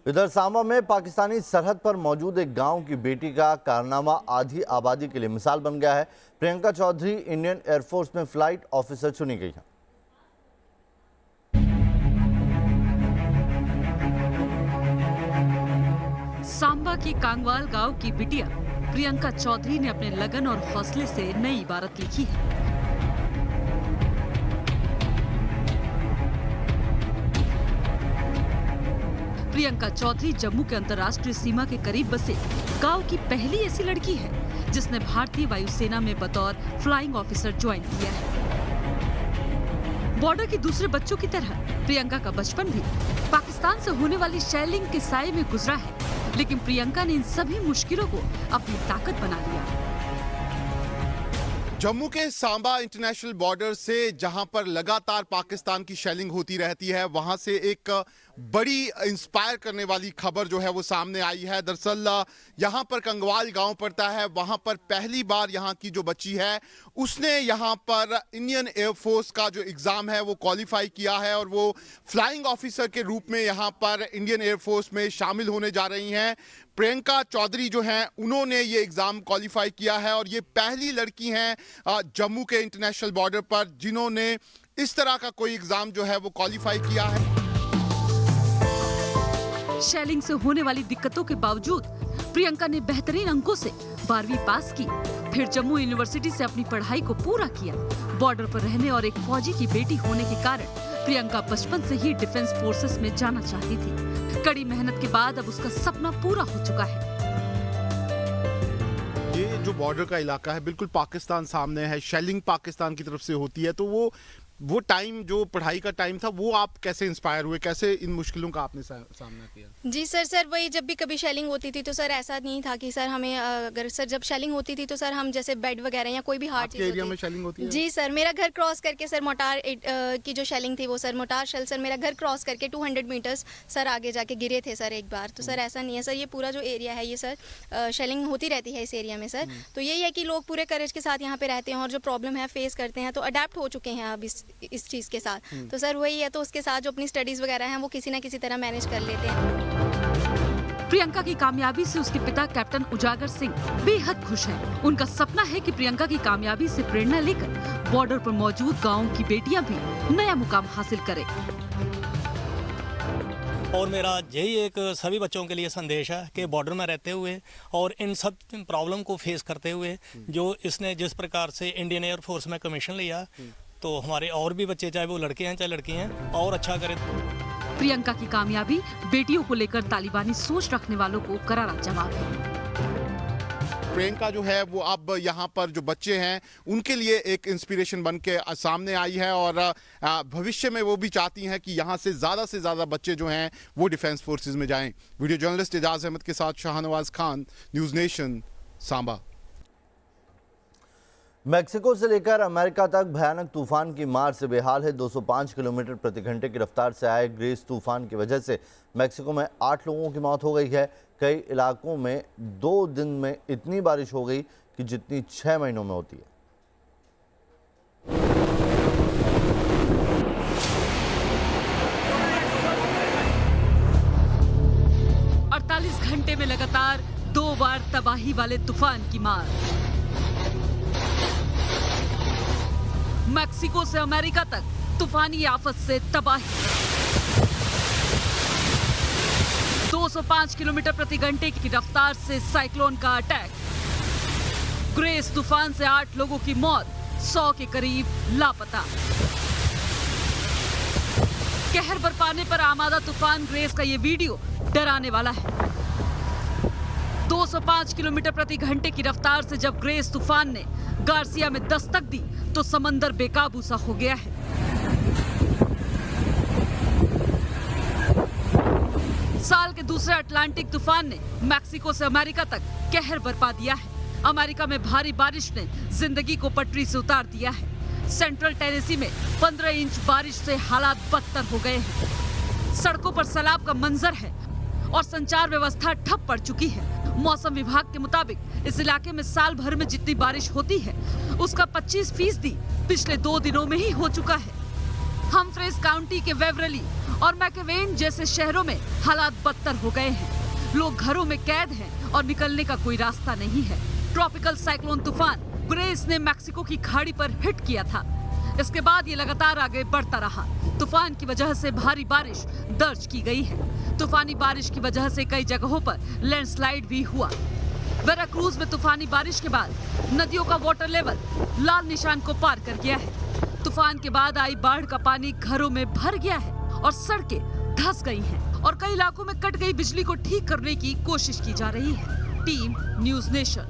इधर सांबा में पाकिस्तानी सरहद पर मौजूद एक गांव की बेटी का कारनामा आधी आबादी के लिए मिसाल बन गया है। प्रियंका चौधरी इंडियन एयरफोर्स में फ्लाइट ऑफिसर चुनी गई है। सांबा की कांगवाल गांव की बिटिया प्रियंका चौधरी ने अपने लगन और हौसले से नई इबारत लिखी है। प्रियंका चौधरी जम्मू के अंतर्राष्ट्रीय सीमा के करीब बसे गांव की पहली ऐसी लड़की है जिसने भारतीय वायुसेना में बतौर फ्लाइंग ऑफिसर ज्वाइन किया है। बॉर्डर के दूसरे बच्चों की तरह प्रियंका का बचपन भी पाकिस्तान से होने वाली शेलिंग के साए में गुजरा है, लेकिन प्रियंका ने इन सभी मुश्किलों को अपनी ताकत बना लिया। जम्मू के सांबा इंटरनेशनल बॉर्डर से जहां पर लगातार पाकिस्तान की शेलिंग होती रहती है, वहां से एक बड़ी इंस्पायर करने वाली खबर जो है वो सामने आई है। दरअसल यहां पर कंगवाल गांव पड़ता है, वहां पर पहली बार यहां की जो बच्ची है उसने यहां पर इंडियन एयरफोर्स का जो एग्जाम है वो क्वालिफाई किया है और वो फ्लाइंग ऑफिसर के रूप में यहां पर इंडियन एयरफोर्स में शामिल होने जा रही हैं। प्रियंका चौधरी जो हैं उन्होंने ये एग्जाम क्वालिफाई किया है और ये पहली लड़की हैं जम्मू के इंटरनेशनल बॉर्डर पर जिन्होंने इस तरह का कोई एग्जाम जो है वो क्वालिफाई किया है। शेलिंग से होने वाली दिक्कतों के बावजूद प्रियंका ने बेहतरीन अंकों से 12वीं पास की, फिर जम्मू यूनिवर्सिटी से अपनी पढ़ाई को पूरा किया। बॉर्डर पर रहने और एक फौजी की बेटी होने के कारण प्रियंका बचपन से ही डिफेंस फोर्सेस में जाना चाहती थी। कड़ी मेहनत के बाद अब उसका सपना पूरा हो चुका है। ये जो बॉर्डर का इलाका है बिल्कुल पाकिस्तान सामने है, शेलिंग पाकिस्तान की तरफ से होती है, तो वो टाइम जो पढ़ाई का टाइम था वो आप कैसे इंस्पायर हुए, कैसे इन मुश्किलों का आपने सामना किया? जी सर वही जब भी कभी शेलिंग होती थी तो सर ऐसा नहीं था कि सर हमें अगर सर जब शेलिंग होती थी तो सर हम जैसे बेड वगैरह या कोई भी हार्ड चीज एरिया में शेलिंग होती है? जी सर, मेरा घर क्रॉस करके सर मोटार की जो शेलिंग थी वो सर मोटार शेल सर मेरा घर क्रॉस करके 200 मीटर्स सर आगे जाके गिरे थे सर एक बार। तो सर ऐसा नहीं है सर, ये पूरा जो एरिया है ये सर शेलिंग होती रहती है इस एरिया में सर। तो यही है कि लोग पूरे करेज के साथ यहाँ पे रहते हैं और जो प्रॉब्लम है फेस करते हैं तो अडेप्ट हो चुके हैं अब इस चीज़ के साथ। तो सर वही है, तो उसके साथ जो अपनी स्टडीज वगैरह हैं वो किसी ना किसी तरह मैनेज कर लेते हैं। प्रियंका की कामयाबी से उसके पिता कैप्टन उजागर सिंह बेहद खुश हैं। उनका सपना है कि प्रियंका की कामयाबी से प्रेरणा लेकर बॉर्डर पर मौजूद गांव की बेटियां भी नया मुकाम हासिल करें। और मेरा यही एक सभी बच्चों के लिए संदेश है कि बॉर्डर में रहते हुए और इन सब प्रॉब्लम को फेस करते हुए जो इसने जिस प्रकार से इंडियन एयरफोर्स में कमीशन लिया, तो हमारे और भी बच्चे चाहे वो लड़के हैं चाहे लड़की हैं और अच्छा करें। प्रियंका की कामयाबी बेटियों को लेकर तालिबानी सोच रखने वालों को करारा जवाब है। प्रियंका जो है वो अब यहाँ पर जो बच्चे हैं उनके लिए एक इंस्पिरेशन बन के सामने आई है और भविष्य में वो भी चाहती हैं कि यहाँ से ज़्यादा बच्चे जो हैं वो डिफेंस फोर्सेस में जाएं। वीडियो जर्नलिस्ट एजाज अहमद के साथ Shahnawaz Khan, news nation, Samba. Mexico से लेकर अमेरिका तक भयानक तूफान की मार से बेहाल है। 205 किलोमीटर प्रति घंटे की रफ्तार से आए ग्रेस तूफान की वजह से मेक्सिको में 8 लोगों की मौत हो गई है। कई इलाकों में 2 दिन में इतनी बारिश हो गई कि जितनी 6 महीनों में होती है। 48 घंटे में लगातार 2 बार तबाही वाले तूफान की मार। मेक्सिको से अमेरिका तक तूफानी आफत से तबाही। 205 किलोमीटर प्रति घंटे की रफ्तार से साइक्लोन का अटैक। ग्रेस तूफान से 8 लोगों की मौत, 100 के करीब लापता। कहर बरपाने पर आमादा तूफान ग्रेस का ये वीडियो डराने वाला है। 205 किलोमीटर प्रति घंटे की रफ्तार से जब ग्रेस तूफान ने गार्सिया में दस्तक दी तो समंदर बेकाबू सा हो गया है। साल के दूसरे अटलांटिक तूफान ने मेक्सिको से अमेरिका तक कहर बरपा दिया है। अमेरिका में भारी बारिश ने जिंदगी को पटरी से उतार दिया है। सेंट्रल टेनेसी में 15 इंच बारिश से हालात बदतर हो गए हैं। सड़कों पर सैलाब का मंजर है और संचार व्यवस्था ठप पड़ चुकी है। मौसम विभाग के मुताबिक इस इलाके में साल भर में जितनी बारिश होती है उसका 25% पिछले 2 दिनों में ही हो चुका है। हमफ्रेज काउंटी के वेवरली और मैकेवेन जैसे शहरों में हालात बदतर हो गए हैं। लोग घरों में कैद हैं और निकलने का कोई रास्ता नहीं है। ट्रॉपिकल साइक्लोन तूफान ग्रेस ने मैक्सिको की खाड़ी पर हिट किया था। इसके बाद ये लगातार आगे बढ़ता रहा। तूफान की वजह से भारी बारिश दर्ज की गई है। तूफानी बारिश की वजह से कई जगहों पर लैंडस्लाइड भी हुआ। वेराक्रूज में तूफानी बारिश के बाद नदियों का वाटर लेवल लाल निशान को पार कर गया है। तूफान के बाद आई बाढ़ का पानी घरों में भर गया है और सड़कें धंस गई हैं और कई इलाकों में कट गई बिजली को ठीक करने की कोशिश की जा रही है। Team news nation.